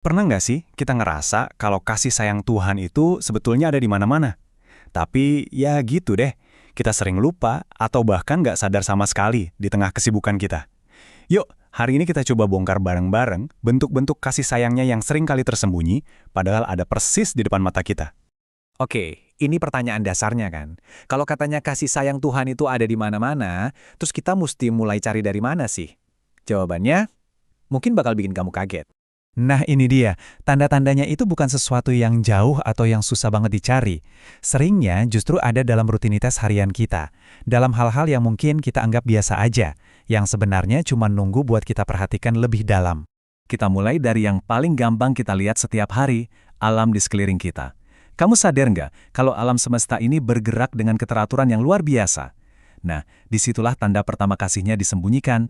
Pernah nggak sih kita ngerasa kalau kasih sayang Tuhan itu sebetulnya ada di mana-mana? Tapi ya gitu deh, kita sering lupa atau bahkan nggak sadar sama sekali di tengah kesibukan kita. Yuk, hari ini kita coba bongkar bareng-bareng bentuk-bentuk kasih sayangnya yang sering kali tersembunyi, padahal ada persis di depan mata kita. Oke, ini pertanyaan dasarnya kan. Kalau katanya kasih sayang Tuhan itu ada di mana-mana, terus kita mesti mulai cari dari mana sih? Jawabannya mungkin bakal bikin kamu kaget. Nah ini dia, tanda-tandanya itu bukan sesuatu yang jauh atau yang susah banget dicari. Seringnya justru ada dalam rutinitas harian kita, dalam hal-hal yang mungkin kita anggap biasa aja, yang sebenarnya cuma nunggu buat kita perhatikan lebih dalam. Kita mulai dari yang paling gampang kita lihat setiap hari, alam di sekeliling kita. Kamu sadar nggak kalau alam semesta ini bergerak dengan keteraturan yang luar biasa? Nah, disitulah tanda pertama kasihnya disembunyikan.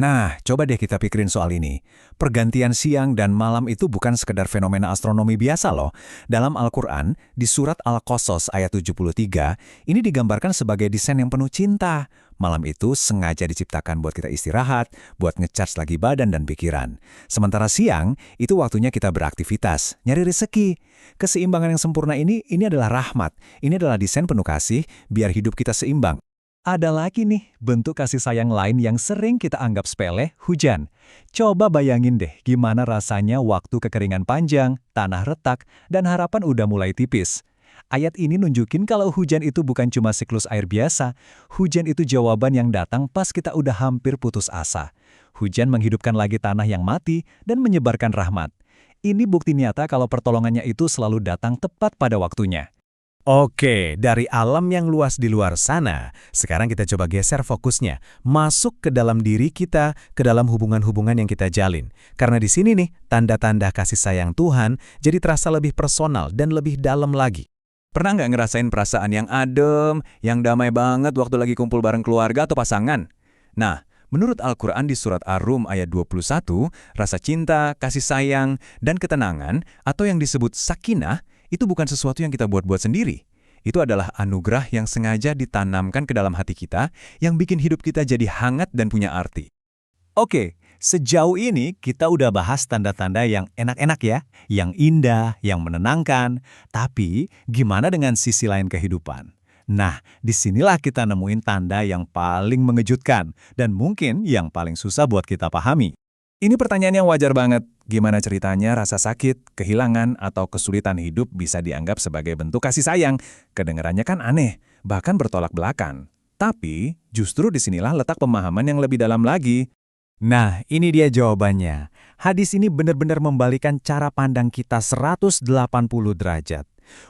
Nah, coba deh kita pikirin soal ini. Pergantian siang dan malam itu bukan sekedar fenomena astronomi biasa loh. Dalam Al-Quran, di surat Al-Qasas ayat 73, ini digambarkan sebagai desain yang penuh cinta. Malam itu sengaja diciptakan buat kita istirahat, buat ngecharge lagi badan dan pikiran. Sementara siang, itu waktunya kita beraktivitas, nyari rezeki. Keseimbangan yang sempurna ini adalah rahmat. Ini adalah desain penuh kasih, biar hidup kita seimbang. Ada lagi nih, bentuk kasih sayang lain yang sering kita anggap sepele, hujan. Coba bayangin deh gimana rasanya waktu kekeringan panjang, tanah retak, dan harapan udah mulai tipis. Ayat ini nunjukin kalau hujan itu bukan cuma siklus air biasa, hujan itu jawaban yang datang pas kita udah hampir putus asa. Hujan menghidupkan lagi tanah yang mati dan menyebarkan rahmat. Ini bukti nyata kalau pertolongannya itu selalu datang tepat pada waktunya. Oke, dari alam yang luas di luar sana, sekarang kita coba geser fokusnya, masuk ke dalam diri kita, ke dalam hubungan-hubungan yang kita jalin. Karena di sini nih, tanda-tanda kasih sayang Tuhan jadi terasa lebih personal dan lebih dalam lagi. Pernah nggak ngerasain perasaan yang adem, yang damai banget waktu lagi kumpul bareng keluarga atau pasangan? Nah, menurut Al-Quran di surat Ar-Rum ayat 21, rasa cinta, kasih sayang, dan ketenangan, atau yang disebut sakinah, itu bukan sesuatu yang kita buat-buat sendiri. Itu adalah anugerah yang sengaja ditanamkan ke dalam hati kita, yang bikin hidup kita jadi hangat dan punya arti. Oke, sejauh ini kita udah bahas tanda-tanda yang enak-enak ya, yang indah, yang menenangkan. Tapi, gimana dengan sisi lain kehidupan? Nah, disinilah kita nemuin tanda yang paling mengejutkan, dan mungkin yang paling susah buat kita pahami. Ini pertanyaan yang wajar banget. Gimana ceritanya rasa sakit, kehilangan, atau kesulitan hidup bisa dianggap sebagai bentuk kasih sayang? Kedengarannya kan aneh, bahkan bertolak belakang. Tapi, justru disinilah letak pemahaman yang lebih dalam lagi. Nah, ini dia jawabannya. Hadis ini benar-benar membalikan cara pandang kita 180 derajat.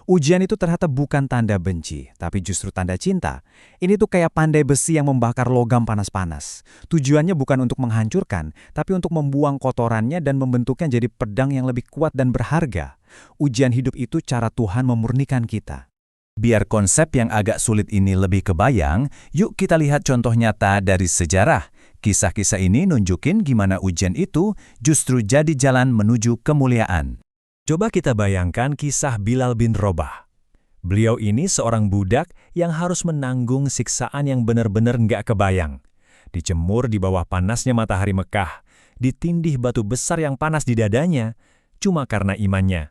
Ujian itu ternyata bukan tanda benci, tapi justru tanda cinta. Ini tuh kayak pandai besi yang membakar logam panas-panas. Tujuannya bukan untuk menghancurkan, tapi untuk membuang kotorannya dan membentuknya jadi pedang yang lebih kuat dan berharga. Ujian hidup itu cara Tuhan memurnikan kita. Biar konsep yang agak sulit ini lebih kebayang, yuk kita lihat contoh nyata dari sejarah. Kisah-kisah ini nunjukin gimana ujian itu justru jadi jalan menuju kemuliaan. Coba kita bayangkan kisah Bilal bin Robah. Beliau ini seorang budak yang harus menanggung siksaan yang benar-benar nggak kebayang. Dijemur di bawah panasnya matahari Mekah, ditindih batu besar yang panas di dadanya, cuma karena imannya.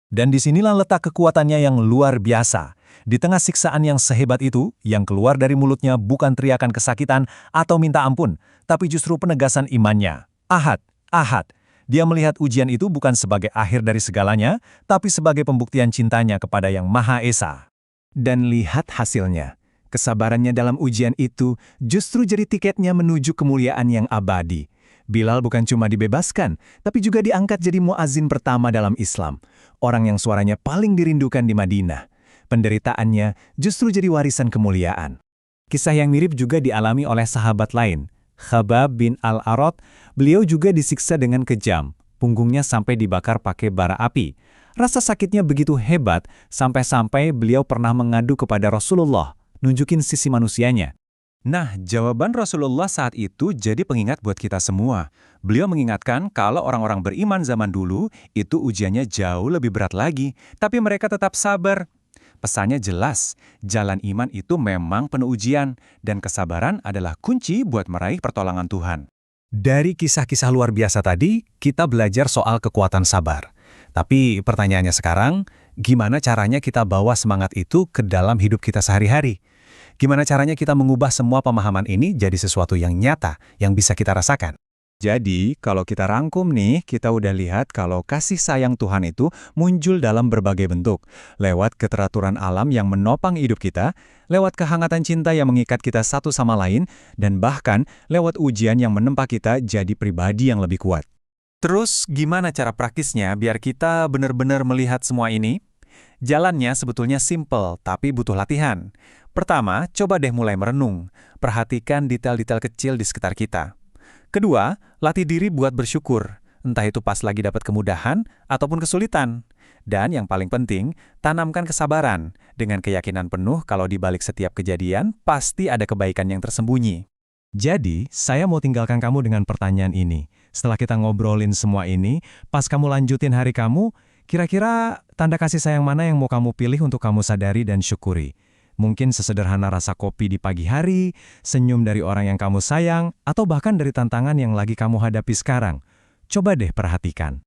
Dan disinilah letak kekuatannya yang luar biasa. Di tengah siksaan yang sehebat itu, yang keluar dari mulutnya bukan teriakan kesakitan atau minta ampun, tapi justru penegasan imannya. Ahad, Ahad. Dia melihat ujian itu bukan sebagai akhir dari segalanya, tapi sebagai pembuktian cintanya kepada Yang Maha Esa. Dan lihat hasilnya. Kesabarannya dalam ujian itu justru jadi tiketnya menuju kemuliaan yang abadi. Bilal bukan cuma dibebaskan, tapi juga diangkat jadi muazin pertama dalam Islam. Orang yang suaranya paling dirindukan di Madinah. Penderitaannya justru jadi warisan kemuliaan. Kisah yang mirip juga dialami oleh sahabat lain. Khabbab bin Al-Arat, beliau juga disiksa dengan kejam. Punggungnya sampai dibakar pakai bara api. Rasa sakitnya begitu hebat, sampai-sampai beliau pernah mengadu kepada Rasulullah, nunjukin sisi manusianya. Nah, jawaban Rasulullah saat itu jadi pengingat buat kita semua. Beliau mengingatkan kalau orang-orang beriman zaman dulu, itu ujiannya jauh lebih berat lagi, tapi mereka tetap sabar. Pesannya jelas, jalan iman itu memang penuh ujian, dan kesabaran adalah kunci buat meraih pertolongan Tuhan. Dari kisah-kisah luar biasa tadi, kita belajar soal kekuatan sabar. Tapi pertanyaannya sekarang, gimana caranya kita bawa semangat itu ke dalam hidup kita sehari-hari? Gimana caranya kita mengubah semua pemahaman ini jadi sesuatu yang nyata, yang bisa kita rasakan? Jadi, kalau kita rangkum nih, kita udah lihat kalau kasih sayang Tuhan itu muncul dalam berbagai bentuk. Lewat keteraturan alam yang menopang hidup kita, lewat kehangatan cinta yang mengikat kita satu sama lain, dan bahkan lewat ujian yang menempa kita jadi pribadi yang lebih kuat. Terus, gimana cara praktisnya biar kita benar-benar melihat semua ini? Jalannya sebetulnya simple, tapi butuh latihan. Pertama, coba deh mulai merenung. Perhatikan detail-detail kecil di sekitar kita. Kedua, latih diri buat bersyukur, entah itu pas lagi dapat kemudahan ataupun kesulitan. Dan yang paling penting, tanamkan kesabaran dengan keyakinan penuh kalau di balik setiap kejadian pasti ada kebaikan yang tersembunyi. Jadi, saya mau tinggalkan kamu dengan pertanyaan ini. Setelah kita ngobrolin semua ini, pas kamu lanjutin hari kamu, kira-kira tanda kasih sayang mana yang mau kamu pilih untuk kamu sadari dan syukuri? Mungkin sesederhana rasa kopi di pagi hari, senyum dari orang yang kamu sayang, atau bahkan dari tantangan yang lagi kamu hadapi sekarang. Coba deh perhatikan.